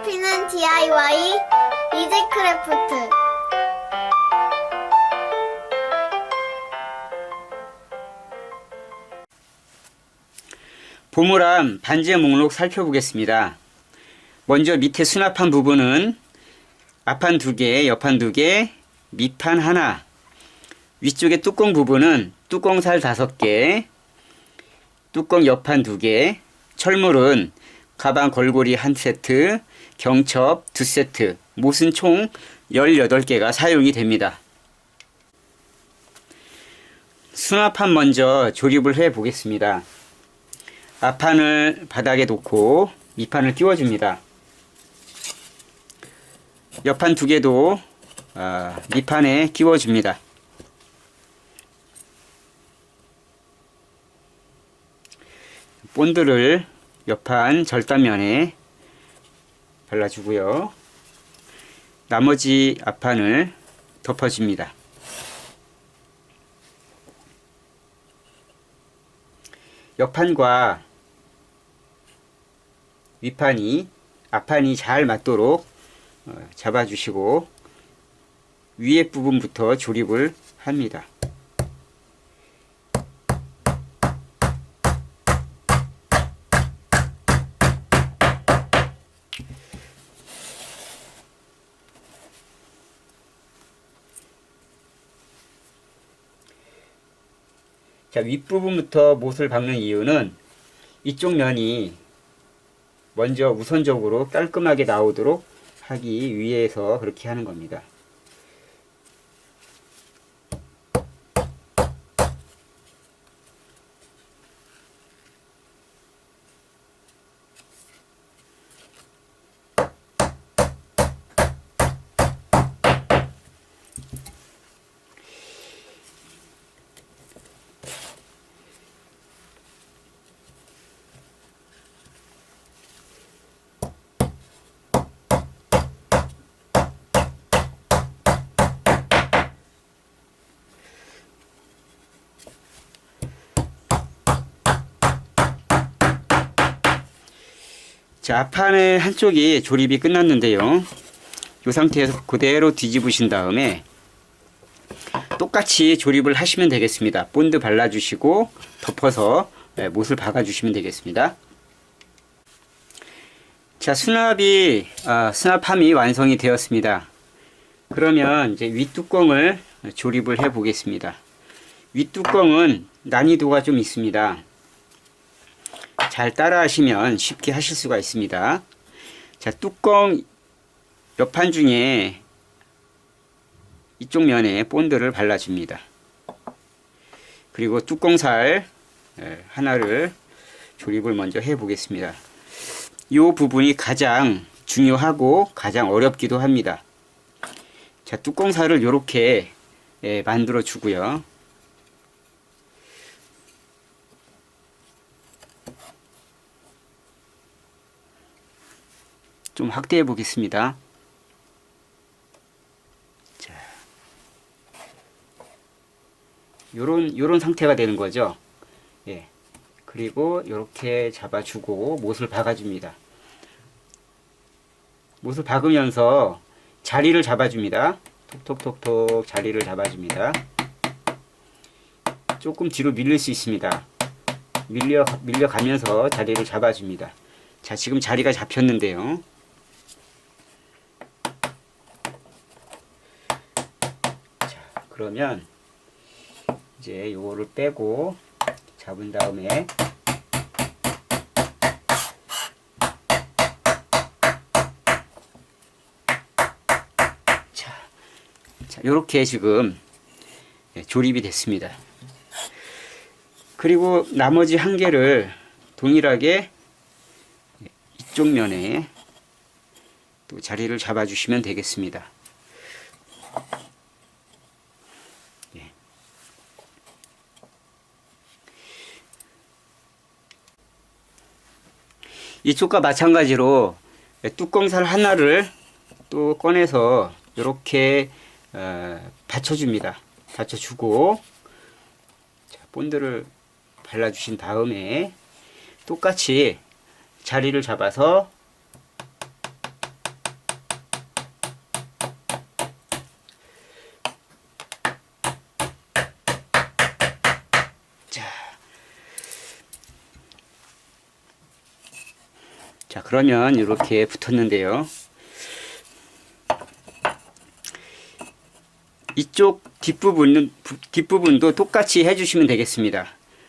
넓히는 DIY 이지크래프트. 보물함 반지의 목록 살펴보겠습니다. 먼저 밑에 수납판 부분은 앞판 2개, 옆판 2개, 밑판 하나, 위쪽에 뚜껑 부분은 뚜껑살 5개, 뚜껑 옆판 2개, 철물은 가방 걸고리 1세트, 경첩 2세트, 못은 총 18개가 사용이 됩니다. 수납판 먼저 조립을 해 보겠습니다. 앞판을 바닥에 놓고 밑판을 끼워줍니다. 옆판 2개도 밑판에 끼워줍니다. 본드를 옆판 절단면에 발라주고요. 나머지 앞판을 덮어줍니다. 옆판과 윗판이 앞판이 잘 맞도록 잡아주시고 위에 부분부터 조립을 합니다. 자, 윗부분부터 못을 박는 이유는 이쪽 면이 먼저 우선적으로 깔끔하게 나오도록 하기 위해서 그렇게 하는 겁니다. 자, 앞판의 한쪽이 조립이 끝났는데요. 이 상태에서 그대로 뒤집으신 다음에 똑같이 조립을 하시면 되겠습니다. 본드 발라주시고 덮어서 못을 박아주시면 되겠습니다. 자, 수납함이 완성이 되었습니다. 그러면 이제 윗뚜껑을 조립을 해 보겠습니다. 윗뚜껑은 난이도가 좀 있습니다. 잘 따라 하시면 쉽게 하실 수가 있습니다. 자, 뚜껑 옆판 중에 이쪽 면에 본드를 발라줍니다. 그리고 뚜껑살 하나를 조립을 먼저 해 보겠습니다. 이 부분이 가장 중요하고 가장 어렵기도 합니다. 자, 뚜껑살을 이렇게 만들어 주고요. 좀 확대해 보겠습니다. 자, 요런 상태가 되는 거죠. 예. 그리고 이렇게 잡아주고 못을 박아줍니다. 못을 박으면서 자리를 잡아줍니다. 톡톡톡톡 자리를 잡아줍니다. 조금 뒤로 밀릴 수 있습니다. 밀려가면서 자리를 잡아줍니다. 자, 지금 자리가 잡혔는데요. 그러면 이제 요거를 빼고 잡은 다음에 자, 요렇게 지금 조립이 됐습니다. 그리고 나머지 한 개를 동일하게 이쪽 면에 또 자리를 잡아 주시면 되겠습니다. 이쪽과 마찬가지로 뚜껑살 하나를 또 꺼내서 이렇게 받쳐줍니다. 받쳐주고 본드를 발라주신 다음에 똑같이 자리를 잡아서 자, 그러면 이렇게 붙었는데요. 이쪽 뒷부분도 똑같이 해주시면 되겠습니다.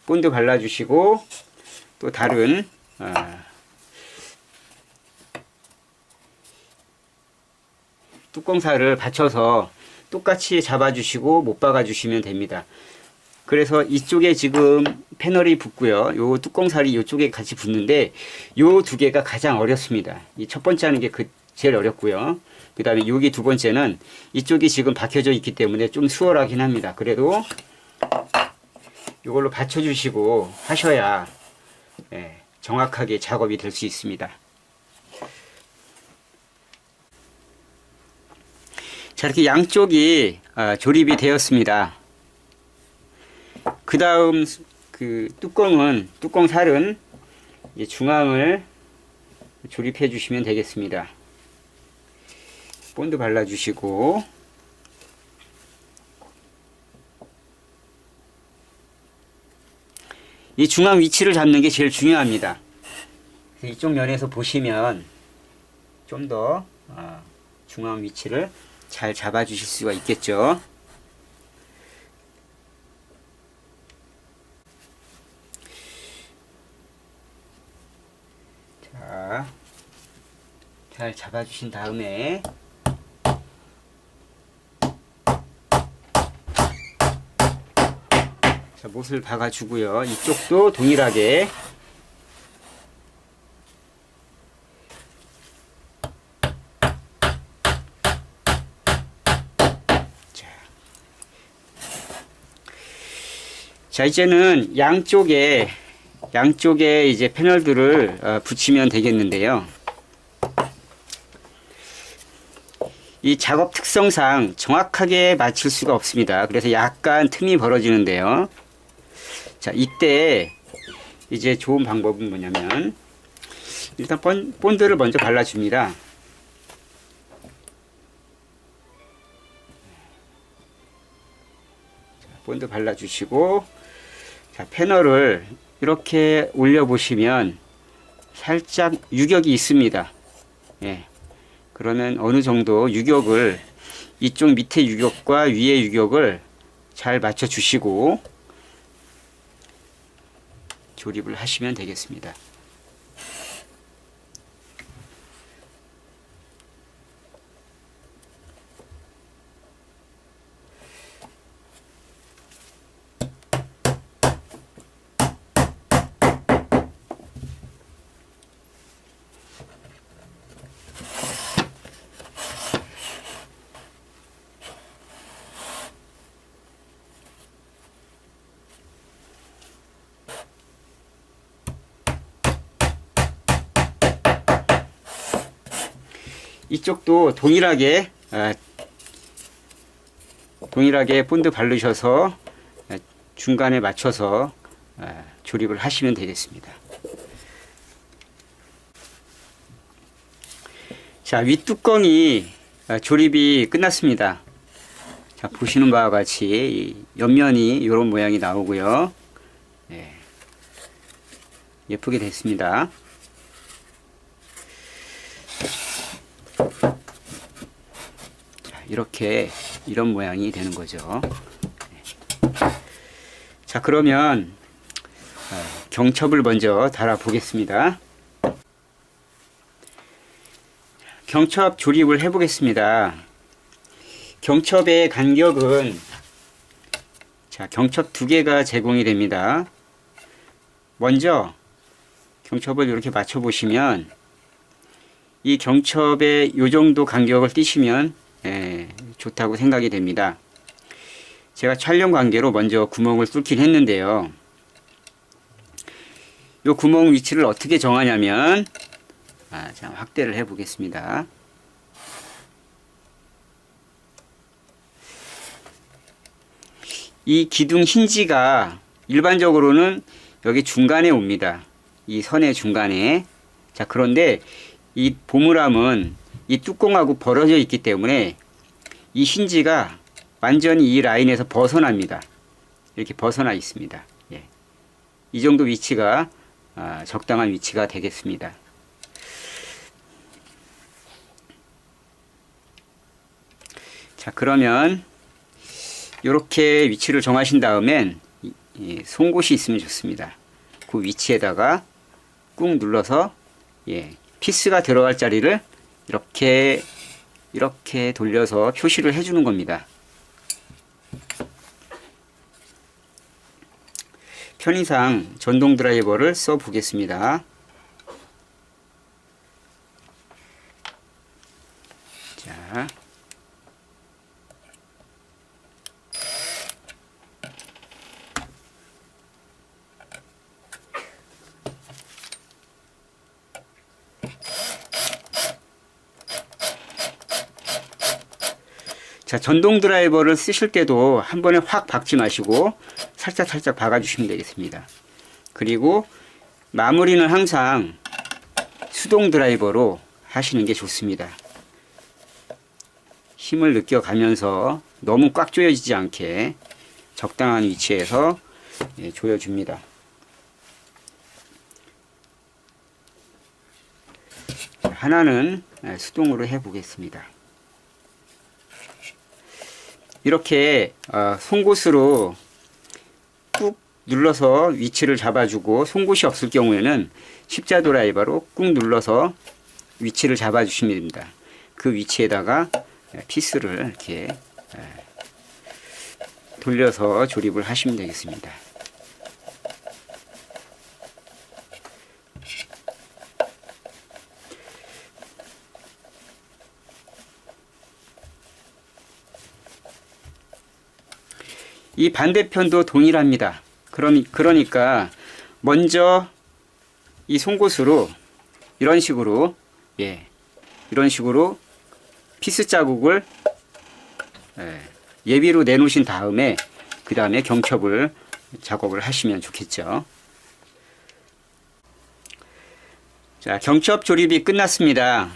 본드 발라주시고 또 다른 뚜껑살을 받쳐서 똑같이 잡아주시고 못 박아주시면 됩니다. 그래서 이쪽에 지금 패널이 붙고요. 요 뚜껑살이 이쪽에 같이 붙는데 요 두 개가 가장 어렵습니다. 이 첫 번째 하는 게 제일 어렵고요. 그 다음에 여기 두 번째는 이쪽이 지금 박혀져 있기 때문에 좀 수월하긴 합니다. 그래도 이걸로 받쳐주시고 하셔야 정확하게 작업이 될 수 있습니다. 자, 이렇게 양쪽이 조립이 되었습니다. 그 다음 그 뚜껑살은 중앙을 조립해 주시면 되겠습니다. 본드 발라주시고 이 중앙 위치를 잡는 게 제일 중요합니다. 이쪽 면에서 보시면 좀 더 중앙 위치를 잘 잡아 주실 수가 있겠죠. 자, 잘 잡아 주신 다음에 자, 못을 박아 주고요. 이쪽도 동일하게 자, 이제는 양쪽에 이제 패널들을 붙이면 되겠는데요. 이 작업 특성상 정확하게 맞출 수가 없습니다. 그래서 약간 틈이 벌어지는데요. 자, 이때 이제 좋은 방법은 뭐냐면 일단 본드를 먼저 발라줍니다. 자, 본드 발라주시고 자, 패널을 이렇게 올려보시면 살짝 유격이 있습니다. 예. 그러면 어느 정도 유격을 이쪽 밑에 유격과 위에 유격을 잘 맞춰 주시고 조립을 하시면 되겠습니다. 이쪽도 동일하게 본드 바르셔서 중간에 맞춰서 조립을 하시면 되겠습니다. 자, 윗뚜껑이 조립이 끝났습니다. 자, 보시는 바와 같이 옆면이 이런 모양이 나오고요. 네, 예쁘게 됐습니다. 이렇게 이런 모양이 되는 거죠. 자, 그러면 경첩을 먼저 달아 보겠습니다. 경첩 조립을 해 보겠습니다. 경첩의 간격은 자, 경첩 두 개가 제공이 됩니다. 먼저 경첩을 이렇게 맞춰 보시면 이 경첩의 요 정도 간격을 띄시면 좋다고 생각이 됩니다. 제가 촬영 관계로 먼저 구멍을 뚫긴 했는데요. 이 구멍 위치를 어떻게 정하냐면 자, 확대를 해 보겠습니다. 이 기둥 힌지가 일반적으로는 여기 중간에 옵니다. 이 선의 중간에. 자, 그런데 이 보물함은 이 뚜껑하고 벌어져 있기 때문에 이 힌지가 완전히 이 라인에서 벗어납니다. 이렇게 벗어나 있습니다. 예. 이 정도 위치가 적당한 위치가 되겠습니다. 자, 그러면 이렇게 위치를 정하신 다음엔 송곳이 있으면 좋습니다. 그 위치에다가 꾹 눌러서 피스가 들어갈 자리를 이렇게 돌려서 표시를 해주는 겁니다. 편의상 전동 드라이버를 써 보겠습니다. 자, 전동 드라이버를 쓰실 때도 한 번에 확 박지 마시고 살짝 박아주시면 되겠습니다. 그리고 마무리는 항상 수동 드라이버로 하시는 게 좋습니다. 힘을 느껴가면서 너무 꽉 조여지지 않게 적당한 위치에서 조여줍니다. 하나는 수동으로 해 보겠습니다. 이렇게 송곳으로 꾹 눌러서 위치를 잡아주고 송곳이 없을 경우에는 십자 드라이버로 꾹 눌러서 위치를 잡아주시면 됩니다. 그 위치에다가 피스를 이렇게 돌려서 조립을 하시면 되겠습니다. 이 반대편도 동일합니다. 그러니까 먼저 이 송곳으로 이런 식으로 피스 자국을 예비로 내놓으신 다음에 그 다음에 경첩을 작업을 하시면 좋겠죠. 자, 경첩 조립이 끝났습니다.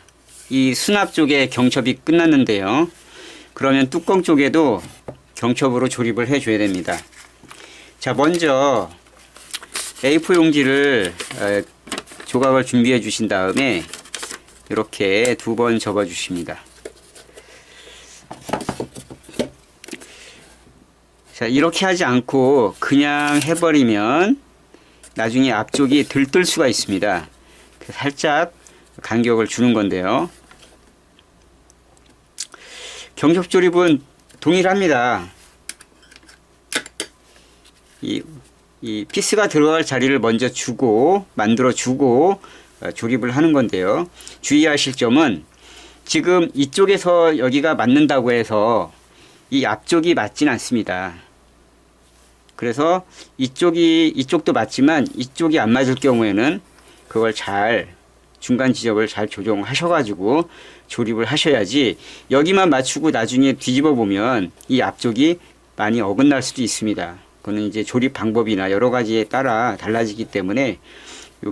이 수납 쪽에 경첩이 끝났는데요. 그러면 뚜껑 쪽에도 경첩으로 조립을 해줘야 됩니다. 자, 먼저 A4 용지를 조각을 준비해 주신 다음에 이렇게 2번 접어 주십니다. 자, 이렇게 하지 않고 그냥 해버리면 나중에 앞쪽이 들뜰 수가 있습니다. 살짝 간격을 주는 건데요. 경첩 조립은 동일합니다. 이 피스가 들어갈 자리를 먼저 만들어 주고 조립을 하는 건데요. 주의하실 점은 지금 이쪽에서 여기가 맞는다고 해서 이 앞쪽이 맞진 않습니다. 그래서 이쪽도 맞지만 이쪽이 안 맞을 경우에는 그걸 중간 지점을 잘 조정하셔가지고 조립을 하셔야지, 여기만 맞추고 나중에 뒤집어 보면 이 앞쪽이 많이 어긋날 수도 있습니다. 그거는 이제 조립 방법이나 여러 가지에 따라 달라지기 때문에 요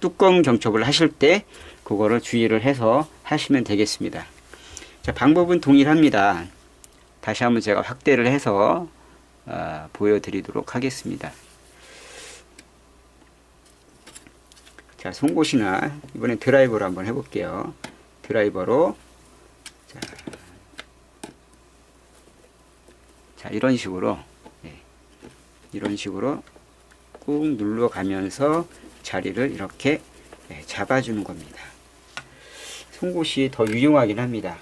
뚜껑 경첩을 하실 때 그거를 주의를 해서 하시면 되겠습니다. 자, 방법은 동일합니다. 다시 한번 제가 확대를 해서 보여드리도록 하겠습니다. 자, 송곳이나 이번엔 드라이버로 한번 해볼게요. 드라이버로 자, 이런 식으로 꾹 눌러가면서 자리를 이렇게 잡아주는 겁니다. 송곳이 더 유용하긴 합니다.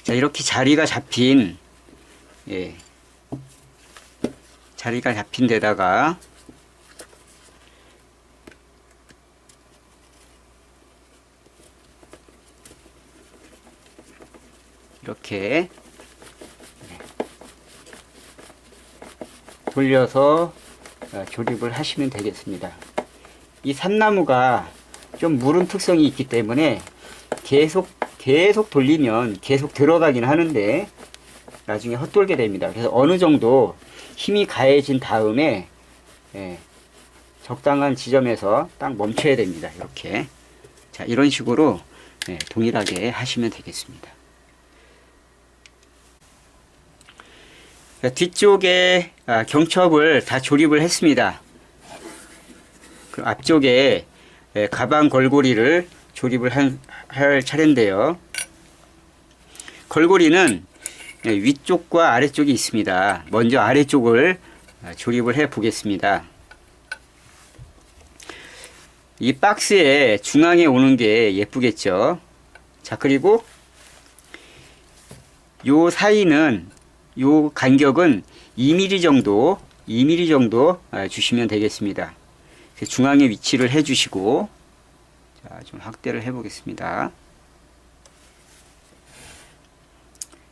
자, 이렇게 자리가 잡힌 데다가 이렇게 돌려서 조립을 하시면 되겠습니다. 이 산나무가 좀 무른 특성이 있기 때문에 계속 돌리면 계속 들어가긴 하는데 나중에 헛돌게 됩니다. 그래서 어느 정도 힘이 가해진 다음에 적당한 지점에서 딱 멈춰야 됩니다. 이렇게. 자, 이런 식으로 동일하게 하시면 되겠습니다. 뒤쪽에 경첩을 다 조립을 했습니다. 그 앞쪽에 가방 걸고리를 조립을 할 차례인데요. 걸고리는 위쪽과 아래쪽이 있습니다. 먼저 아래쪽을 조립을 해 보겠습니다. 이 박스에 중앙에 오는 게 예쁘겠죠. 자, 그리고 요 사이는, 요 간격은 2mm 정도 주시면 되겠습니다. 중앙에 위치를 해 주시고, 자, 좀 확대를 해 보겠습니다.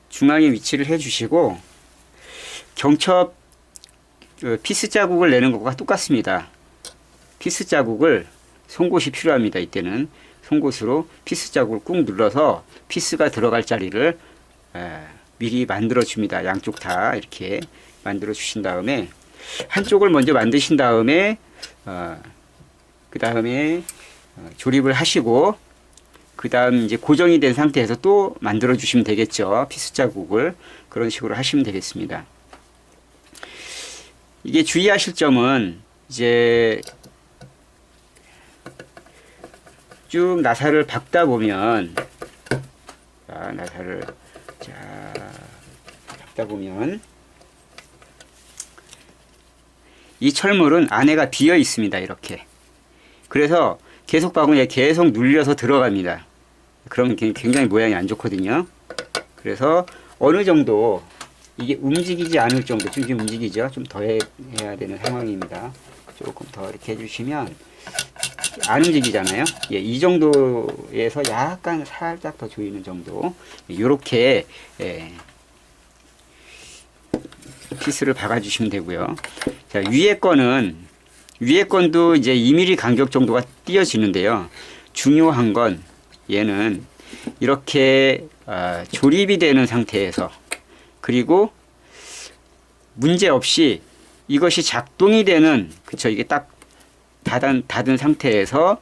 중앙에 위치를 해 주시고, 경첩 피스 자국을 내는 것과 똑같습니다. 피스 자국을, 송곳이 필요합니다. 이때는 송곳으로 피스 자국을 꾹 눌러서 피스가 들어갈 자리를 미리 만들어 줍니다. 양쪽 다 이렇게 만들어 주신 다음에, 한쪽을 먼저 만드신 다음에 그 다음에 조립을 하시고, 그 다음 이제 고정이 된 상태에서 또 만들어 주시면 되겠죠. 피스 자국을 그런 식으로 하시면 되겠습니다. 이게 주의하실 점은, 이제 쭉 나사를 박다 보면, 나사를 박다 보면 이 철물은 안에가 비어 있습니다. 이렇게. 그래서 계속 박으면 계속 눌려서 들어갑니다. 그러면 굉장히 모양이 안 좋거든요. 그래서 어느 정도 이게 움직이지 않을 정도, 지금 움직이죠. 좀 더 해야 되는 상황입니다. 조금 더 이렇게 해주시면 안 움직이잖아요. 이 정도에서 약간 살짝 더 조이는 정도, 이렇게 피스를 박아주시면 되고요. 자, 위에 건도 이제 2mm 간격 정도가 띄어지는데요. 중요한 건 얘는 이렇게 조립이 되는 상태에서, 그리고 문제 없이 이것이 작동이 되는, 그쵸, 이게 딱 닫은 상태에서,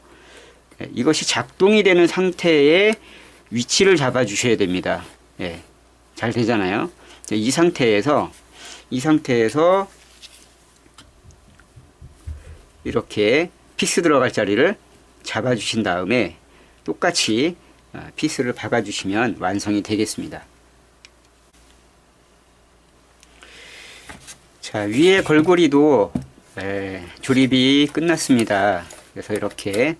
이것이 작동이 되는 상태에 위치를 잡아 주셔야 됩니다. 잘 되잖아요. 이 상태에서 이렇게 피스 들어갈 자리를 잡아 주신 다음에 똑같이 피스를 박아 주시면 완성이 되겠습니다. 자, 위에 걸고리도 조립이 끝났습니다. 그래서 이렇게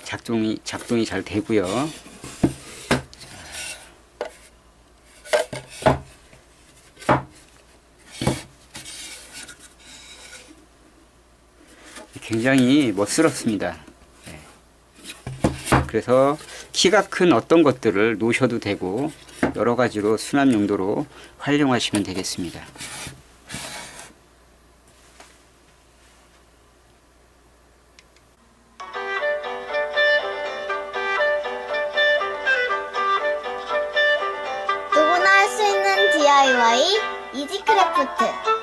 작동이 잘 되고요. 굉장히 멋스럽습니다. 그래서 키가 큰 어떤 것들을 놓으셔도 되고, 여러 가지로 수납 용도로 활용하시면 되겠습니다. 누구나 할 수 있는 DIY 이지크래프트.